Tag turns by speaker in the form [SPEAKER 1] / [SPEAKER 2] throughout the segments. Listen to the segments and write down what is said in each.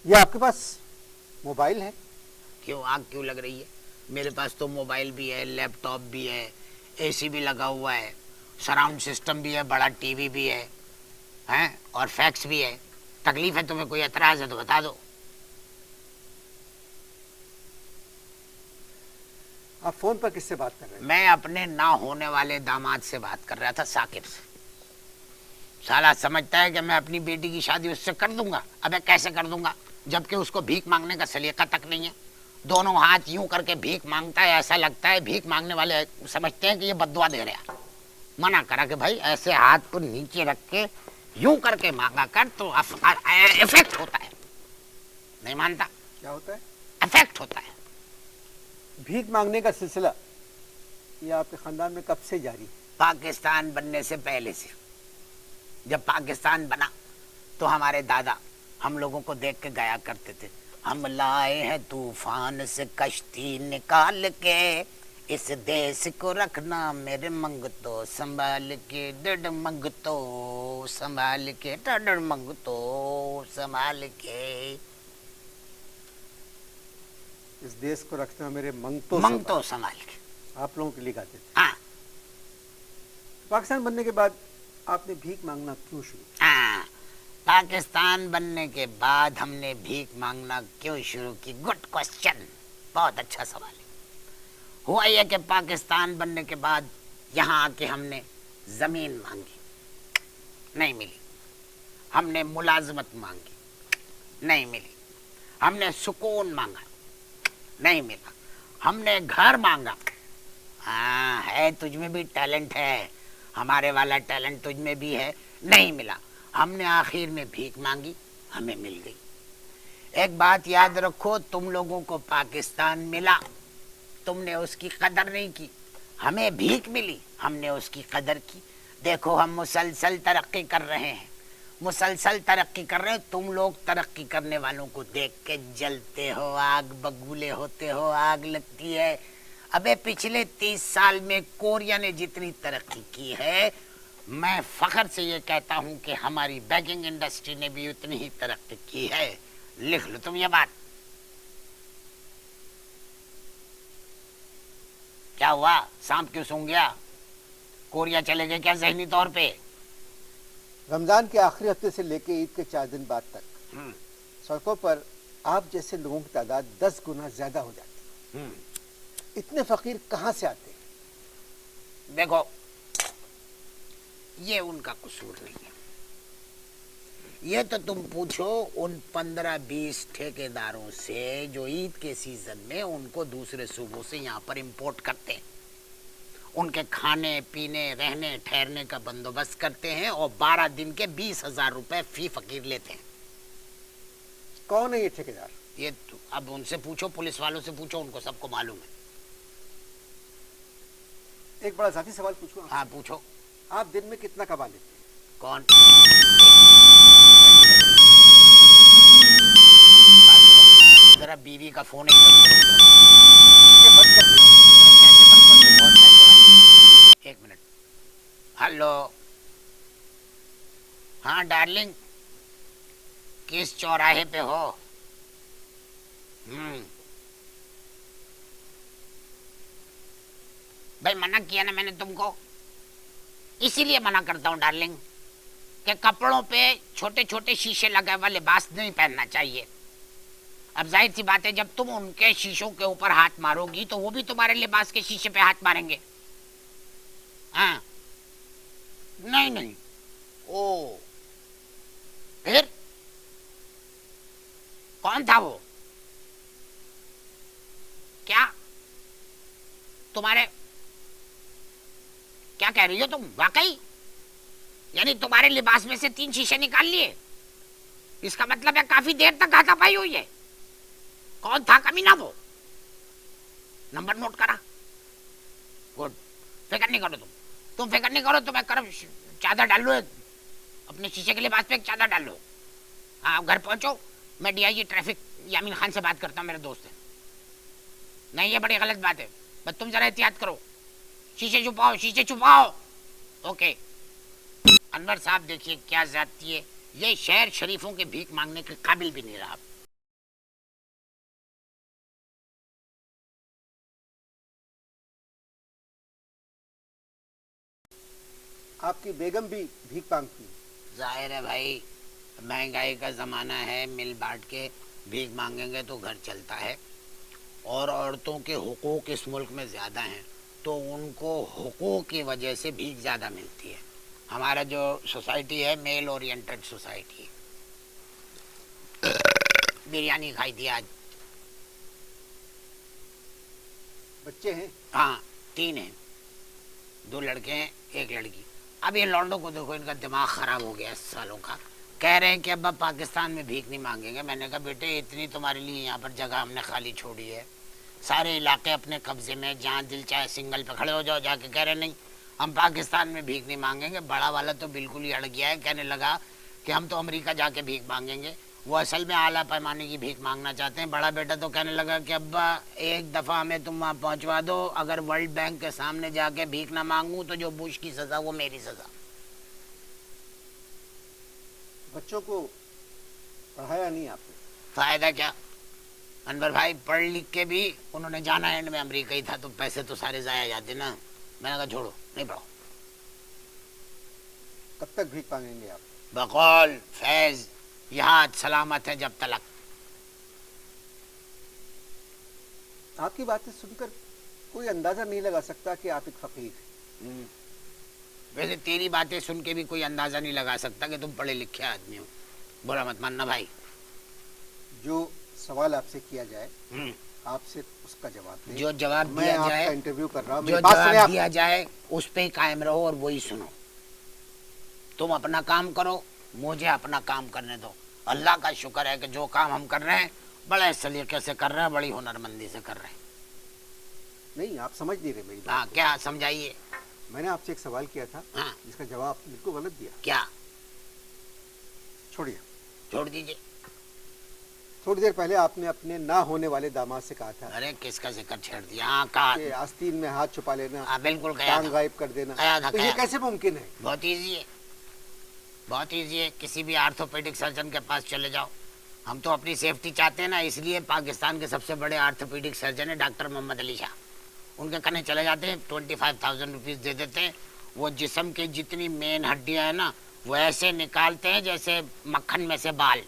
[SPEAKER 1] ये आपके पास मोबाइल है?
[SPEAKER 2] क्यों, आग क्यों लग रही है? मेरे पास तो मोबाइल भी है, लैपटॉप भी है, एसी भी लगा हुआ है, सराउंड सिस्टम भी है, बड़ा टीवी भी है, हैं, और फैक्स भी है। तकलीफ है तुम्हें, कोई एतराज है तो बता दो।
[SPEAKER 1] आप फोन पर किससे बात कर रहे हैं?
[SPEAKER 2] मैं अपने ना होने वाले दामाद से बात कर रहा था, साकिब से। साला समझता है कि मैं अपनी बेटी की शादी उससे कर दूंगा। अबे कैसे कर दूंगा, जबकि उसको भीख मांगने का सलीका तक नहीं है। दोनों हाथ यूं करके भीख मांगता है, ऐसा लगता है भीक मांगने वाले समझते हैं कि ये बद्दुआ दे रहा। मना करा कि भाई ऐसे हाथ को नीचे रख के यूं करके मांगा कर तो इफेक्ट होता है। नहीं मानता।
[SPEAKER 1] क्या होता है?
[SPEAKER 2] इफेक्ट होता है।
[SPEAKER 1] भीख मांगने का सिलसिला ये आपके खानदान में कब से जारी है?
[SPEAKER 2] पाकिस्तान बनने से पहले से। जब पाकिस्तान बना तो हमारे दादा हम लोगों को देख के गाया करते थे, हम लाए हैं तूफान से कश्ती निकाल के, इस देश को रखना मेरे मंगतो संभाल के, डड मंगतो संभाल के, डड मंगतो संभाल के।
[SPEAKER 1] इस देश को रखना मेरे मंगतो
[SPEAKER 2] संभाल के।
[SPEAKER 1] आप लोगों के लिए गाते थे।
[SPEAKER 2] हाँ।
[SPEAKER 1] पाकिस्तान बनने के बाद आपने भीख मांगना क्यों शुरू?
[SPEAKER 2] हाँ, पाकिस्तान बनने के बाद हमने भीख मांगना क्यों शुरू की? गुड क्वेश्चन, बहुत अच्छा सवाल है। हुआ यह कि पाकिस्तान बनने के बाद यहाँ आके हमने जमीन मांगी, नहीं मिली। हमने मुलाजमत मांगी, नहीं मिली। हमने सुकून मांगा, नहीं मिला। हमने घर मांगा, हाँ है तुझ में भी टैलेंट है, हमारे वाला टैलेंट तुझ में भी है, नहीं मिला। हमने आखिर में भीख मांगी, हमें मिल गई। एक बात याद रखो, तुम लोगों को पाकिस्तान मिला, तुमने उसकी कदर नहीं की। हमें भीख मिली, हमने उसकी कदर की। देखो हम मुसलसल तरक्की कर रहे हैं, मुसलसल तरक्की कर रहे हैं। तुम लोग तरक्की करने वालों को देख के जलते हो, आग बगुले होते हो, आग लगती है। अबे पिछले 30 साल में कोरिया ने जितनी तरक्की की है, मैं फख्र से ये कहता हूं कि हमारी बैंकिंग इंडस्ट्री ने भी उतनी ही तरक्की की है। लिख लो तुम ये बात। क्या हुआ, सांप क्यों सूंघ गया? कोरिया चले गए क्या ज़हनी तौर पे?
[SPEAKER 1] रमजान के आखिरी हफ्ते से लेके ईद के 4 दिन बाद तक सड़कों पर आप जैसे लोगों की तादाद 10 गुना ज्यादा हो जाती है। इतने फकीर कहां से आते हैं?
[SPEAKER 2] देखो ये उनका कसूर नहीं है, ये तो तुम पूछो उन 15-20 ठेकेदारों से जो ईद के सीजन में उनको दूसरे सूबों से यहाँ पर इंपोर्ट करते हैं। उनके खाने पीने रहने ठहरने का बंदोबस्त करते हैं और 12 दिन के 20,000 रुपए फी फकीर लेते हैं।
[SPEAKER 1] कौन है ये ठेकेदार?
[SPEAKER 2] ये अब उनसे पूछो, पुलिस वालों से पूछो, उनको सबको मालूम है।
[SPEAKER 1] एक बड़ा जाती सवाल पूछूं?
[SPEAKER 2] हाँ पूछो।
[SPEAKER 1] आप दिन में कितना कमा लेते हैं?
[SPEAKER 2] कौन? जरा बीवी का फोन है,
[SPEAKER 1] बंद कर दिया।
[SPEAKER 2] कैसे बंद कर दूं? बहुत पैसे वाली है। एक मिनट। हेलो, हाँ डार्लिंग, किस चौराहे पे हो? भाई मना किया ना मैंने तुमको, इसीलिए मना करता हूँ डार्लिंग कि कपड़ों पे छोटे छोटे शीशे लगे हुए लिबास नहीं पहनना चाहिए। अब जाहिर सी बात है, जब तुम उनके शीशों के ऊपर हाथ मारोगी तो वो भी तुम्हारे लिबास के शीशे पे हाथ मारेंगे। हाँ नहीं नहीं, ओ फिर कौन था वो? क्या तुम्हारे, क्या कह रही हो तुम? वाकई यानी तुम्हारे लिबास में से 3 शीशे निकाल लिए? इसका मतलब है काफी देर तक हाथापाई हुई है। कौन था कमीना वो? नंबर नोट करा। गुड, फिक्र नहीं करो तुम फिक्र नहीं करो। तो मैं करब चादर डाल लो, अपने शीशे के लिबास पे एक चादर डाल लो। हाँ घर पहुंचो, मैं डीआईजी ट्रैफिक यामीन खान से बात करता हूँ, मेरे दोस्त है। नहीं ये बड़ी गलत बात है, बस तुम जरा एहतियात करो। शीशे छुपाओ, शीशे छुपाओ। ओके। अनवर साहब देखिए क्या जाती है, ये शहर शरीफों के भीख मांगने के काबिल भी नहीं रहा।
[SPEAKER 1] आपकी बेगम भी भीख मांगती है।
[SPEAKER 2] जाहिर है भाई, महंगाई का ज़माना है, मिल बांट के भीख मांगेंगे तो घर चलता है। और औरतों के हुकूक इस मुल्क में ज़्यादा हैं, तो उनको हुकूक की वजह से भीख ज़्यादा मिलती है। हमारा जो सोसाइटी है मेल ओरिएंटेड सोसाइटी है। बिरयानी खाई थी आज।
[SPEAKER 1] बच्चे हैं?
[SPEAKER 2] हाँ, 3 हैं, 2 लड़के हैं 1 लड़की। अब ये लौंडों को देखो, इनका दिमाग ख़राब हो गया सालों का। कह रहे हैं कि अब पाकिस्तान में भीख नहीं मांगेंगे। मैंने कहा बेटे, इतनी तुम्हारे लिए यहाँ पर जगह हमने खाली छोड़ी है, सारे इलाके अपने कब्जे में, जहाँ दिल चाहे सिंगल पे खड़े हो जाओ जाके। कह रहे नहीं, हम पाकिस्तान में भीख नहीं मांगेंगे। बड़ा वाला तो बिल्कुल ही अड़ गया है, कहने लगा कि हम तो अमेरिका जाके भीख मांगेंगे। वो असल में आला पैमाने की भीख मांगना चाहते हैं। बड़ा बेटा तो कहने लगा कि अब्बा एक दफ़ा हमें तुम वहाँ पहुँचवा दो, अगर वर्ल्ड बैंक के सामने जाके भीख ना मांगूँ तो जो बुश की सज़ा वो मेरी सज़ा।
[SPEAKER 1] बच्चों को पढ़ाया नहीं आपने?
[SPEAKER 2] फ़ायदा क्या अनवर भाई, पढ़ लिख के भी उन्होंने जाना एंड में अमेरिका ही था, तो पैसे तो सारे ज़ाया जाते ना। मैंने कहा छोड़ो, नहीं पढ़ो।
[SPEAKER 1] कब तक भीख मांगेंगे आप?
[SPEAKER 2] बकौल फैज़ यहाँ सलामत है जब तलक।
[SPEAKER 1] आपकी बातें सुनकर कोई अंदाजा नहीं लगा सकता कि आप एक फकीर हैं।
[SPEAKER 2] वैसे तेरी बातें सुन के भी कोई अंदाजा नहीं लगा सकता कि तुम पढ़े लिखे आदमी हो। बुरा मत मानना भाई।
[SPEAKER 1] जो सवाल आपसे किया जाए आपसे उसका जवाब दें।
[SPEAKER 2] जो जवाब
[SPEAKER 1] मैं
[SPEAKER 2] दिया
[SPEAKER 1] आपका
[SPEAKER 2] जाए,
[SPEAKER 1] इंटरव्यू कर रहा हूँ,
[SPEAKER 2] जो जवाब दिया जाए उस पे ही कायम रहो और वही सुनो। तुम अपना काम करो, मुझे अपना काम करने दो। अल्लाह का शुक्र है कि जो काम हम कर रहे हैं बड़े सलीके से कर रहे हैं, बड़ी हुनरमंदी से कर रहे हैं।
[SPEAKER 1] नहीं, आप समझ नहीं रहे मेरी बात।
[SPEAKER 2] हाँ, क्या समझाइए।
[SPEAKER 1] मैंने आपसे एक सवाल किया था,
[SPEAKER 2] हाँ,
[SPEAKER 1] जिसका जवाब बिल्कुल गलत दिया।
[SPEAKER 2] क्या?
[SPEAKER 1] छोड़िए,
[SPEAKER 2] छोड़ दीजिए।
[SPEAKER 1] थोड़ी देर पहले आपने अपने ना होने वाले दामाद से कहा था,
[SPEAKER 2] अरे किसका जिक्र छेड़ दिया? हाँ, कहा
[SPEAKER 1] कि आस्तीन में हाथ छुपा लेना,
[SPEAKER 2] हाँ, बिल्कुल कहा
[SPEAKER 1] टांग गायब कर देना।
[SPEAKER 2] था,
[SPEAKER 1] तो ये कैसे मुमकिन है?
[SPEAKER 2] बहुत इजी है, बहुत इजी है। किसी भी आर्थोपेडिक सर्जन के पास चले जाओ। हम तो अपनी सेफ्टी चाहते हैं ना, इसलिए पाकिस्तान के सबसे बड़े आर्थोपेडिक सर्जन है डॉक्टर मोहम्मद अली शाह। उनके कने चले जाते हैं, 25,000 रुपीज़ दे देते हैं। वो जिस्म की जितनी मेन हड्डियाँ हैं ना, वो ऐसे निकालते हैं जैसे मक्खन में से बाल,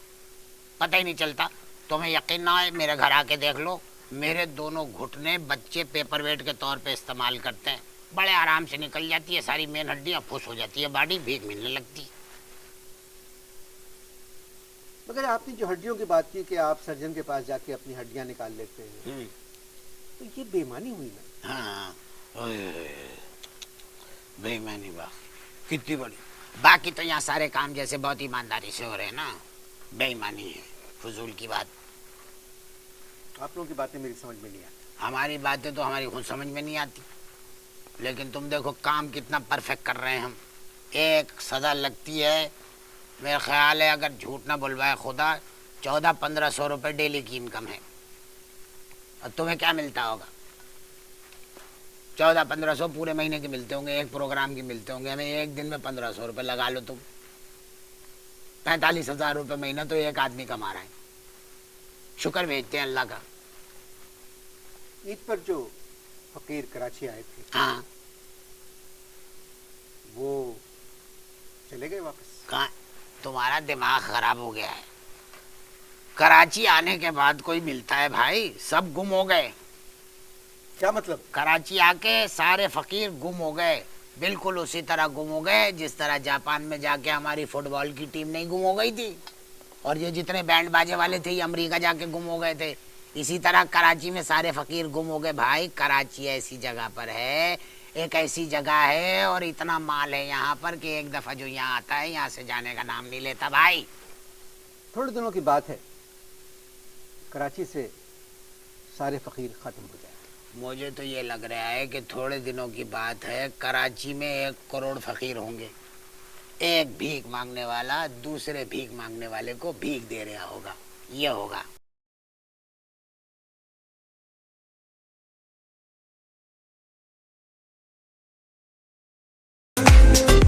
[SPEAKER 2] पता ही नहीं चलता। तुम्हें यकीन ना आए, मेरे घर आके देख लो। मेरे दोनों घुटने बच्चे पेपर वेट के तौर पे इस्तेमाल करते हैं, बड़े आराम से निकल जाती है सारी मेन हड्डियाँ, फुस हो जाती है बॉडी, भीख मिलने लगती है।
[SPEAKER 1] मगर आपने जो हड्डियों की बात की कि आप सर्जन के पास जाके अपनी हड्डियां निकाल लेते हैं, तो ये बेईमानी हुई ना?
[SPEAKER 2] हाँ, बेईमानी बात कितनी बड़ी। बाकी तो यहाँ सारे काम जैसे बहुत ईमानदारी से हो रहे हैं ना, बेईमानी है, फजूल की बात।
[SPEAKER 1] आप लोगों की बातें मेरी समझ में नहीं आती।
[SPEAKER 2] हमारी बातें तो हमारी खुद समझ में नहीं आती, लेकिन तुम देखो काम कितना परफेक्ट कर रहे हैं हम। एक सदा लगती है, मेरा ख्याल है अगर झूठ ना बुलवाए खुदा, 1400-1500 रुपये डेली की इनकम है। और तुम्हें क्या मिलता होगा? 1400-1500 पूरे महीने के मिलते होंगे, एक प्रोग्राम के मिलते होंगे। हमें एक दिन में 1500 रुपये लगा लो तुम, 45,000 रुपये महीना तो एक आदमी कमा रहा है। शुक्र भेजते हैं अल्लाह का।
[SPEAKER 1] ईद पर जो फकीर कराची आए थे,
[SPEAKER 2] हाँ,
[SPEAKER 1] वो चले गए वापस?
[SPEAKER 2] कहाँ? तुम्हारा दिमाग खराब हो गया है। कराची आने के बाद कोई मिलता है भाई? सब गुम हो गए।
[SPEAKER 1] क्या मतलब?
[SPEAKER 2] कराची आके सारे फकीर गुम हो गए, बिल्कुल उसी तरह गुम हो गए जिस तरह जापान में जाके हमारी फुटबॉल की टीम नहीं गुम हो गई थी, और ये जितने बैंड बाजे वाले थे ये अमेरिका जाके गुम हो गए थे। इसी तरह कराची में सारे फकीर गुम हो गए भाई। कराची ऐसी जगह पर है, एक ऐसी जगह है और इतना माल है यहाँ पर कि एक दफ़ा जो यहाँ आता है यहाँ से जाने का नाम नहीं लेता भाई।
[SPEAKER 1] थोड़े दिनों की बात है, कराची से सारे फकीर खत्म हो जाए।
[SPEAKER 2] मुझे तो ये लग रहा है कि थोड़े दिनों की बात है, कराची में 1 करोड़ फकीर होंगे। एक भीख मांगने वाला दूसरे भीख मांगने वाले को भीख दे रहा होगा, ये होगा।